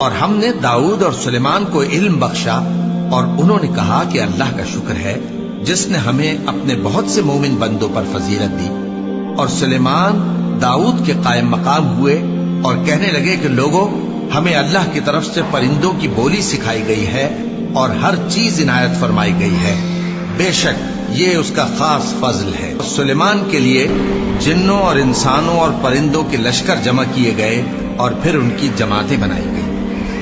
اور ہم نے داؤد اور سلیمان کو علم بخشا، اور انہوں نے کہا کہ اللہ کا شکر ہے جس نے ہمیں اپنے بہت سے مومن بندوں پر فضیلت دی۔ اور سلیمان داؤد کے قائم مقام ہوئے اور کہنے لگے کہ لوگوں، ہمیں اللہ کی طرف سے پرندوں کی بولی سکھائی گئی ہے اور ہر چیز عنایت فرمائی گئی ہے، بے شک یہ اس کا خاص فضل ہے۔ سلیمان کے لیے جنوں اور انسانوں اور پرندوں کے لشکر جمع کیے گئے اور پھر ان کی جماعتیں بنائی گئی،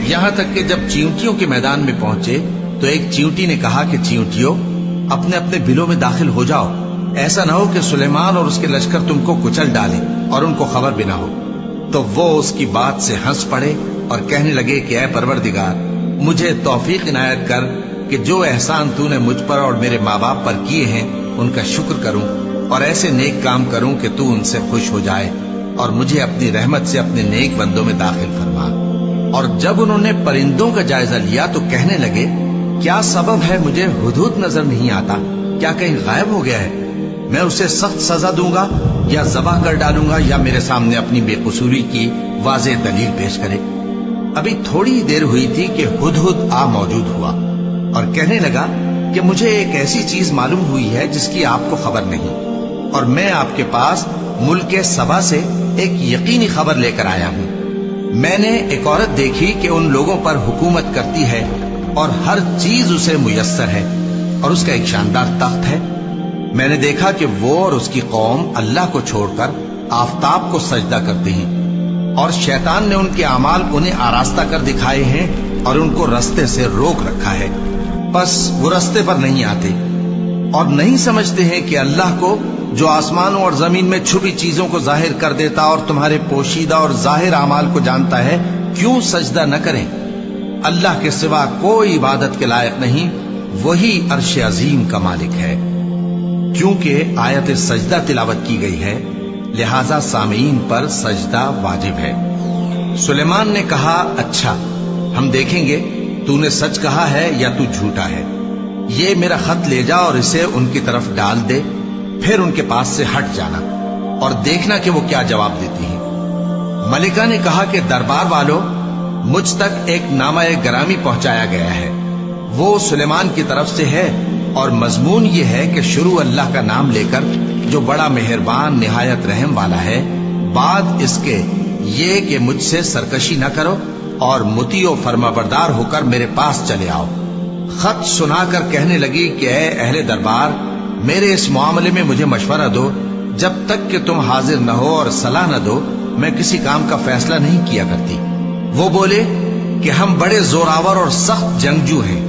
یہاں تک کہ جب چیونٹیوں کے میدان میں پہنچے تو ایک چیونٹی نے کہا کہ چیونٹیوں، اپنے اپنے بلوں میں داخل ہو جاؤ، ایسا نہ ہو کہ سلیمان اور اس کے لشکر تم کو کچل ڈالیں اور ان کو خبر بھی نہ ہو۔ تو وہ اس کی بات سے ہنس پڑے اور کہنے لگے کہ اے پروردگار، مجھے توفیق عنایت کر کہ جو احسان تو نے مجھ پر اور میرے ماں باپ پر کیے ہیں ان کا شکر کروں اور ایسے نیک کام کروں کہ تو ان سے خوش ہو جائے، اور مجھے اپنی رحمت سے اپنے نیک بندوں میں داخل فرما۔ اور جب انہوں نے پرندوں کا جائزہ لیا تو کہنے لگے، کیا سبب ہے مجھے ہدہد نظر نہیں آتا؟ کیا کہیں غائب ہو گیا ہے؟ میں اسے سخت سزا دوں گا یا ذبح کر ڈالوں گا یا میرے سامنے اپنی بے قصوری کی واضح دلیل پیش کرے۔ ابھی تھوڑی ہی دیر ہوئی تھی کہ ہدہد آ موجود ہوا اور کہنے لگا کہ مجھے ایک ایسی چیز معلوم ہوئی ہے جس کی آپ کو خبر نہیں، اور میں آپ کے پاس ملک سبا سے ایک یقینی خبر لے کر آیا ہوں۔ میں نے ایک عورت دیکھی کہ ان لوگوں پر حکومت کرتی ہے اور ہر چیز اسے میسر ہے، اور اس کا ایک شاندار تخت ہے۔ میں نے دیکھا کہ وہ اور اس کی قوم اللہ کو چھوڑ کر آفتاب کو سجدہ کرتے ہیں، اور شیطان نے ان کے اعمال انہیں آراستہ کر دکھائے ہیں اور ان کو رستے سے روک رکھا ہے، بس وہ رستے پر نہیں آتے اور نہیں سمجھتے ہیں کہ اللہ کو جو آسمانوں اور زمین میں چھپی چیزوں کو ظاہر کر دیتا اور تمہارے پوشیدہ اور ظاہر اعمال کو جانتا ہے، کیوں سجدہ نہ کریں؟ اللہ کے سوا کوئی عبادت کے لائق نہیں، وہی عرش عظیم کا مالک ہے۔ کیونکہ آیت سجدہ تلاوت کی گئی ہے لہذا سامعین پر سجدہ واجب ہے۔ سلیمان نے کہا، اچھا، ہم دیکھیں گے تو نے سچ کہا ہے یا تو جھوٹا ہے۔ یہ میرا خط لے جا اور اسے ان کی طرف ڈال دے، پھر ان کے پاس سے ہٹ جانا اور دیکھنا کہ وہ کیا جواب دیتی ہیں۔ ملکہ نے کہا کہ دربار والوں، مجھ تک ایک نامہ گرامی پہنچایا گیا ہے، وہ سلیمان کی طرف سے ہے، اور مضمون یہ ہے کہ شروع اللہ کا نام لے کر جو بڑا مہربان نہایت رحم والا ہے، بعد اس کے یہ کہ مجھ سے سرکشی نہ کرو اور مطیع و فرما بردار ہو کر میرے پاس چلے آؤ۔ خط سنا کر کہنے لگی کہ اے اہل دربار، میرے اس معاملے میں مجھے مشورہ دو، جب تک کہ تم حاضر نہ ہو اور صلاح نہ دو میں کسی کام کا فیصلہ نہیں کیا کرتی۔ وہ بولے کہ ہم بڑے زوراور اور سخت جنگجو ہیں،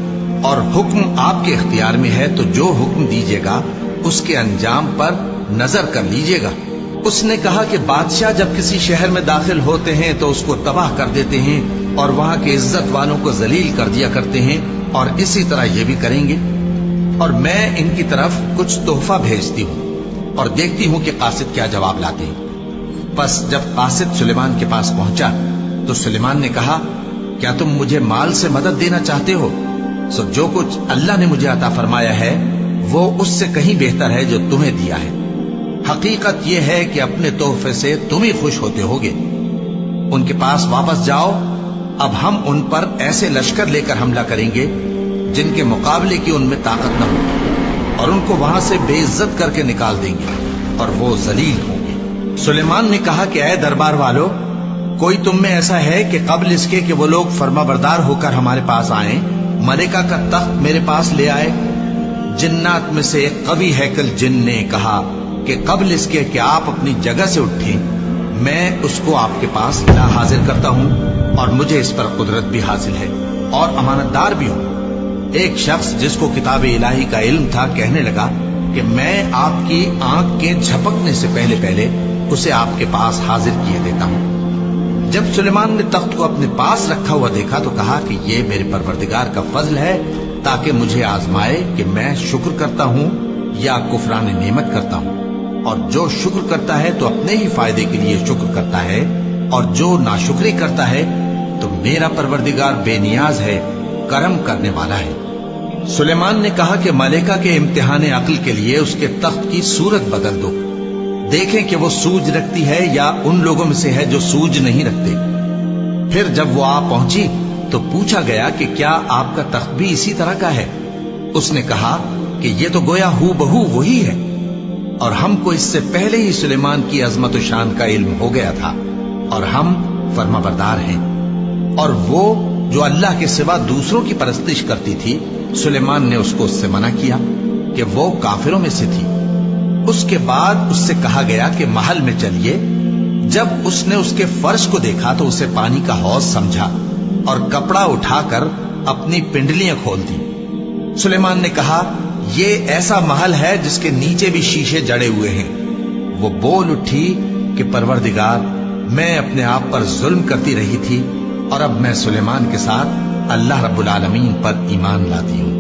اور حکم آپ کے اختیار میں ہے، تو جو حکم دیجیے گا اس کے انجام پر نظر کر لیجیے گا۔ اس نے کہا کہ بادشاہ جب کسی شہر میں داخل ہوتے ہیں تو اس کو تباہ کر دیتے ہیں اور وہاں کے عزت والوں کو ذلیل کر دیا کرتے ہیں، اور اسی طرح یہ بھی کریں گے، اور میں ان کی طرف کچھ تحفہ بھیجتی ہوں اور دیکھتی ہوں کہ قاصد کیا جواب لاتے ہیں۔ پس جب قاصد سلیمان کے پاس پہنچا تو سلیمان نے کہا، کیا تم مجھے مال سے مدد دینا چاہتے ہو؟ سو جو کچھ اللہ نے مجھے عطا فرمایا ہے وہ اس سے کہیں بہتر ہے جو تمہیں دیا ہے۔ حقیقت یہ ہے کہ اپنے تحفے سے تم ہی خوش ہوتے ہوگے۔ ان کے پاس واپس جاؤ، اب ہم ان پر ایسے لشکر لے کر حملہ کریں گے جن کے مقابلے کی ان میں طاقت نہ ہو، اور ان کو وہاں سے بے عزت کر کے نکال دیں گے اور وہ ذلیل ہوں گے۔ سلیمان نے کہا کہ اے دربار والو، کوئی تم میں ایسا ہے کہ قبل اس کے کہ وہ لوگ فرما بردار ہو کر ہمارے پاس آئیں، ملکہ کا تخت میرے پاس لے آئے؟ جنات میں سے ایک قوی ہیکل جن نے کہا کہ قبل اس کے کہ آپ اپنی جگہ سے اٹھیں میں اس کو آپ کے پاس لا حاضر کرتا ہوں، اور مجھے اس پر قدرت بھی حاصل ہے اور امانت دار بھی ہوں۔ ایک شخص جس کو کتاب الہی کا علم تھا کہنے لگا کہ میں آپ کی آنکھ کے جھپکنے سے پہلے پہلے اسے آپ کے پاس حاضر کیے دیتا ہوں۔ جب سلیمان نے تخت کو اپنے پاس رکھا ہوا دیکھا تو کہا کہ یہ میرے پروردگار کا فضل ہے تاکہ مجھے آزمائے کہ میں شکر کرتا ہوں یا کفران نعمت کرتا ہوں، اور جو شکر کرتا ہے تو اپنے ہی فائدے کے لیے شکر کرتا ہے، اور جو ناشکری کرتا ہے تو میرا پروردگار بے نیاز ہے، کرم کرنے والا ہے۔ سلیمان نے کہا کہ ملکہ کے امتحان عقل کے لیے اس کے تخت کی صورت بدل دو، دیکھیں کہ وہ سوج رکھتی ہے یا ان لوگوں میں سے ہے جو سوج نہیں رکھتے۔ پھر جب وہ آ پہنچی تو پوچھا گیا کہ کیا آپ کا تخت بھی اسی طرح کا ہے؟ اس نے کہا کہ یہ تو گویا ہو بہو وہی ہے، اور ہم کو اس سے پہلے ہی سلیمان کی عظمت و شان کا علم ہو گیا تھا، اور ہم فرما بردار ہیں۔ اور وہ جو اللہ کے سوا دوسروں کی پرستش کرتی تھی، سلیمان نے اس کو اس سے منع کیا کہ وہ کافروں میں سے تھی۔ اس کے بعد اس سے کہا گیا کہ محل میں چلیے۔ جب اس نے اس کے فرش کو دیکھا تو اسے پانی کا حوض سمجھا اور کپڑا اٹھا کر اپنی پنڈلیاں کھول دی۔ سلیمان نے کہا، یہ ایسا محل ہے جس کے نیچے بھی شیشے جڑے ہوئے ہیں۔ وہ بول اٹھی کہ پروردگار، میں اپنے آپ پر ظلم کرتی رہی تھی، اور اب میں سلیمان کے ساتھ اللہ رب العالمین پر ایمان لاتی ہوں۔